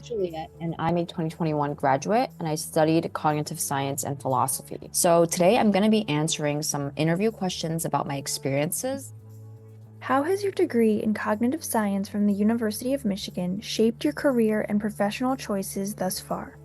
Juliet, and I'm a 2021 graduate, and I studied cognitive science and philosophy. So today I'm going to be answering some interview questions about my experiences. How has your degree in cognitive science from the University of Michigan shaped your career and professional choices thus far?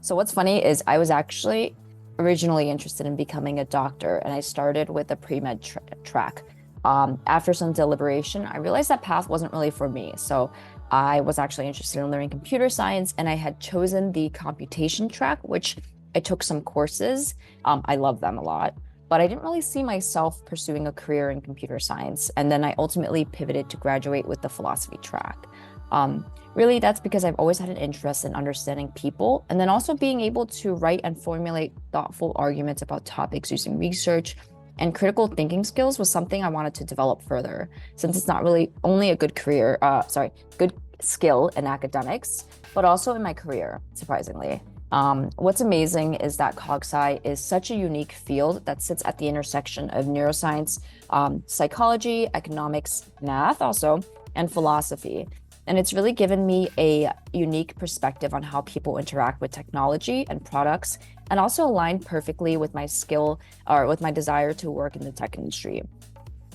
So what's funny is I was actually originally interested in becoming a doctor, and I started with a pre-med track. After some deliberation, I realized that path wasn't really for me. So I was actually interested in learning computer science, and I had chosen the computation track, which I took some courses. I love them a lot, but I didn't really see myself pursuing a career in computer science. And then I ultimately pivoted to graduate with the philosophy track. Really, that's because I've always had an interest in understanding people and then also being able to write and formulate thoughtful arguments about topics using research and critical thinking skills was something I wanted to develop further, since it's not really only a good good skill in academics, but also in my career, surprisingly. What's amazing is that CogSci is such a unique field that sits at the intersection of neuroscience, psychology, economics, math also, and philosophy. And it's really given me a unique perspective on how people interact with technology and products, and also aligned perfectly with my skill or with my desire to work in the tech industry.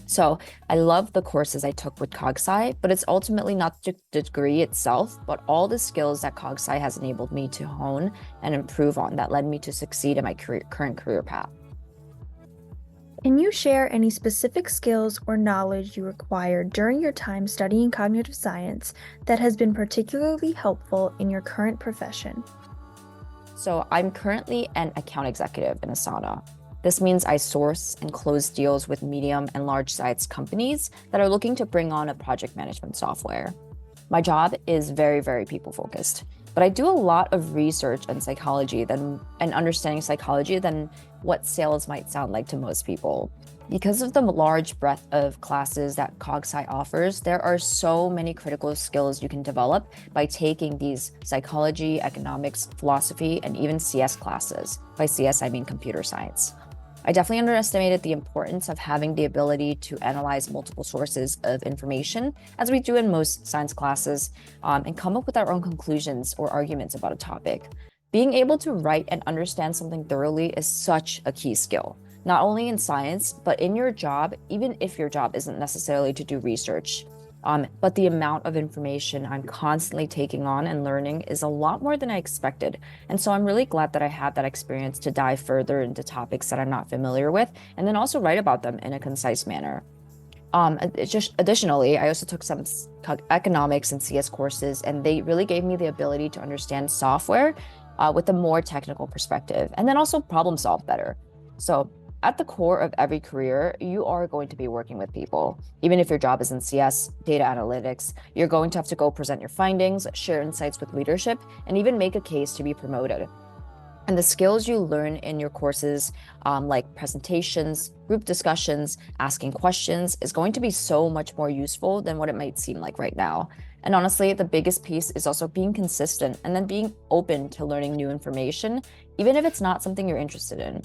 So I love the courses I took with CogSci, but it's ultimately not the degree itself, but all the skills that CogSci has enabled me to hone and improve on that led me to succeed in my current career path. Can you share any specific skills or knowledge you acquired during your time studying cognitive science that has been particularly helpful in your current profession? So I'm currently an account executive in Asana. This means I source and close deals with medium and large size companies that are looking to bring on a project management software. My job is very people focused, but I do a lot of research and psychology and understanding psychology than what sales might sound like to most people. Because of the large breadth of classes that CogSci offers, there are so many critical skills you can develop by taking these psychology, economics, philosophy, and even CS classes. By CS, I mean computer science. I definitely underestimated the importance of having the ability to analyze multiple sources of information, as we do in most science classes, and come up with our own conclusions or arguments about a topic. Being able to write and understand something thoroughly is such a key skill, not only in science, but in your job, even if your job isn't necessarily to do research. But the amount of information I'm constantly taking on and learning is a lot more than I expected. And so I'm really glad that I had that experience to dive further into topics that I'm not familiar with, and then also write about them in a concise manner. Just additionally, I also took some economics and CS courses, and they really gave me the ability to understand software with a more technical perspective, and then also problem solve better. So at the core of every career, you are going to be working with people. Even if your job is in CS, data analytics, you're going to have to go present your findings, share insights with leadership, and even make a case to be promoted. And the skills you learn in your courses, like presentations, group discussions, asking questions, is going to be so much more useful than what it might seem like right now. And honestly, the biggest piece is also being consistent and then being open to learning new information, even if it's not something you're interested in.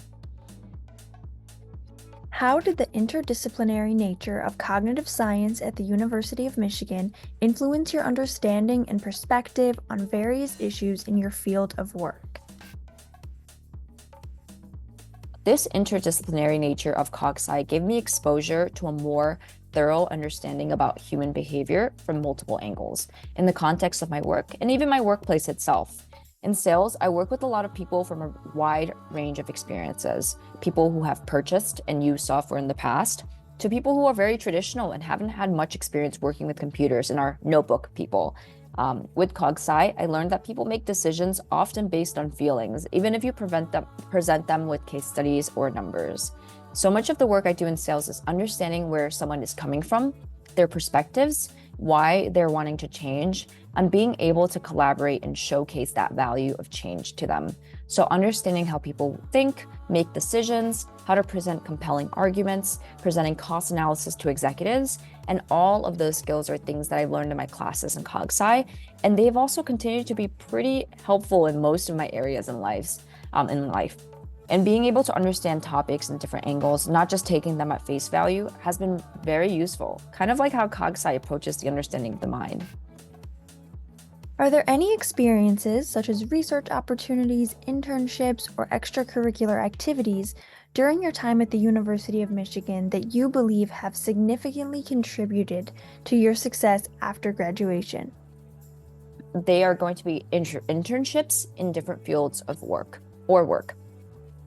How did the interdisciplinary nature of cognitive science at the University of Michigan influence your understanding and perspective on various issues in your field of work? This interdisciplinary nature of CogSci gave me exposure to a more thorough understanding about human behavior from multiple angles in the context of my work and even my workplace itself. In sales, I work with a lot of people from a wide range of experiences, people who have purchased and used software in the past, to people who are very traditional and haven't had much experience working with computers and are notebook people. With CogSci, I learned that people make decisions often based on feelings, even if you present them with case studies or numbers. So much of the work I do in sales is understanding where someone is coming from, their perspectives, why they're wanting to change, and being able to collaborate and showcase that value of change to them. So understanding how people think, make decisions, how to present compelling arguments, presenting cost analysis to executives, and all of those skills are things that I've learned in my classes in CogSci, and they've also continued to be pretty helpful in most of my areas in life. And being able to understand topics in different angles, not just taking them at face value, has been very useful, kind of like how CogSci approaches the understanding of the mind. Are there any experiences, such as research opportunities, internships, or extracurricular activities, during your time at the University of Michigan that you believe have significantly contributed to your success after graduation? They are going to be internships in different fields of work.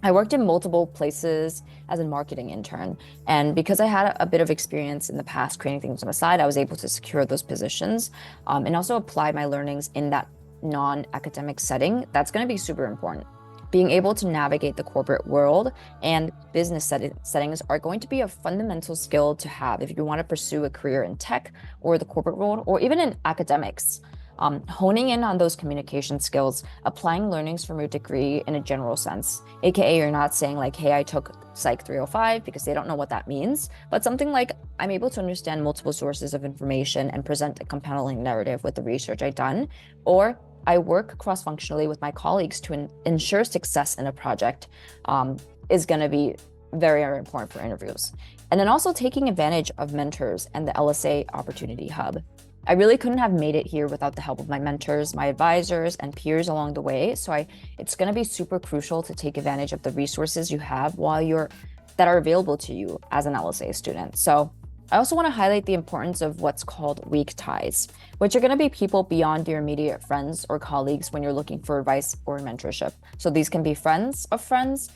I worked in multiple places as a marketing intern. And because I had a bit of experience in the past creating things on the side, I was able to secure those positions and also apply my learnings in that non-academic setting. That's going to be super important. Being able to navigate the corporate world and business settings are going to be a fundamental skill to have if you want to pursue a career in tech or the corporate world or even in academics. Honing in on those communication skills, applying learnings from your degree in a general sense, aka you're not saying like, hey, I took Psych 305 because they don't know what that means, but something like I'm able to understand multiple sources of information and present a compelling narrative with the research I've done, or I work cross-functionally with my colleagues to ensure success in a project is going to be very, very important for interviews. And then also taking advantage of mentors and the LSA Opportunity Hub. I really couldn't have made it here without the help of my mentors, my advisors, and peers along the way. So it's going to be super crucial to take advantage of the resources you have that are available to you as an LSA student. So I also want to highlight the importance of what's called weak ties, which are going to be people beyond your immediate friends or colleagues when you're looking for advice or mentorship. So these can be friends of friends,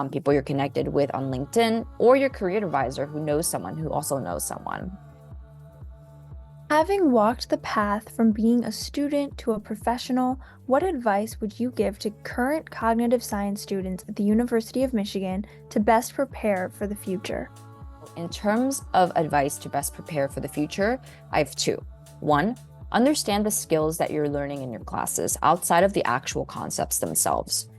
people you're connected with on LinkedIn, or your career advisor who knows someone who also knows someone. Having walked the path from being a student to a professional, what advice would you give to current cognitive science students at the University of Michigan to best prepare for the future? In terms of advice to best prepare for the future, I have two. One, understand the skills that you're learning in your classes outside of the actual concepts themselves.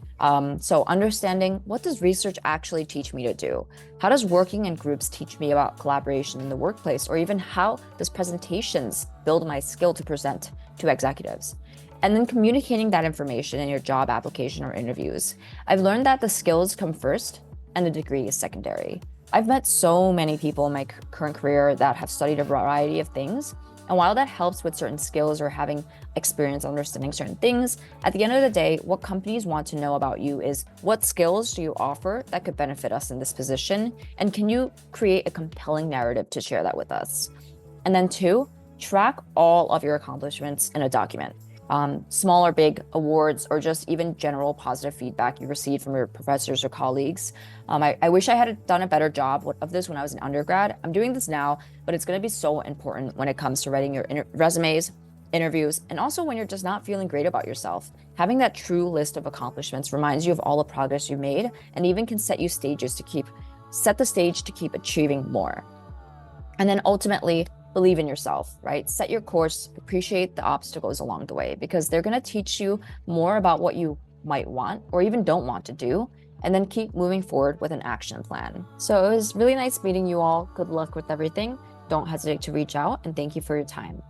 So understanding, what does research actually teach me to do? How does working in groups teach me about collaboration in the workplace? Or even how does presentations build my skill to present to executives? And then communicating that information in your job application or interviews. I've learned that the skills come first and the degree is secondary. I've met so many people in my current career that have studied a variety of things. And while that helps with certain skills or having experience understanding certain things, at the end of the day, what companies want to know about you is what skills do you offer that could benefit us in this position? And can you create a compelling narrative to share that with us? And then two, track all of your accomplishments in a document. Small or big awards, or just even general positive feedback you received from your professors or colleagues. I wish I had done a better job of this when I was an undergrad. I'm doing this now, but it's going to be so important when it comes to writing your resumes, interviews, and also when you're just not feeling great about yourself. Having that true list of accomplishments reminds you of all the progress you made and even can set the stage to keep achieving more. And then ultimately, believe in yourself, right? Set your course, appreciate the obstacles along the way because they're going to teach you more about what you might want or even don't want to do, and then keep moving forward with an action plan. So it was really nice meeting you all. Good luck with everything. Don't hesitate to reach out, and thank you for your time.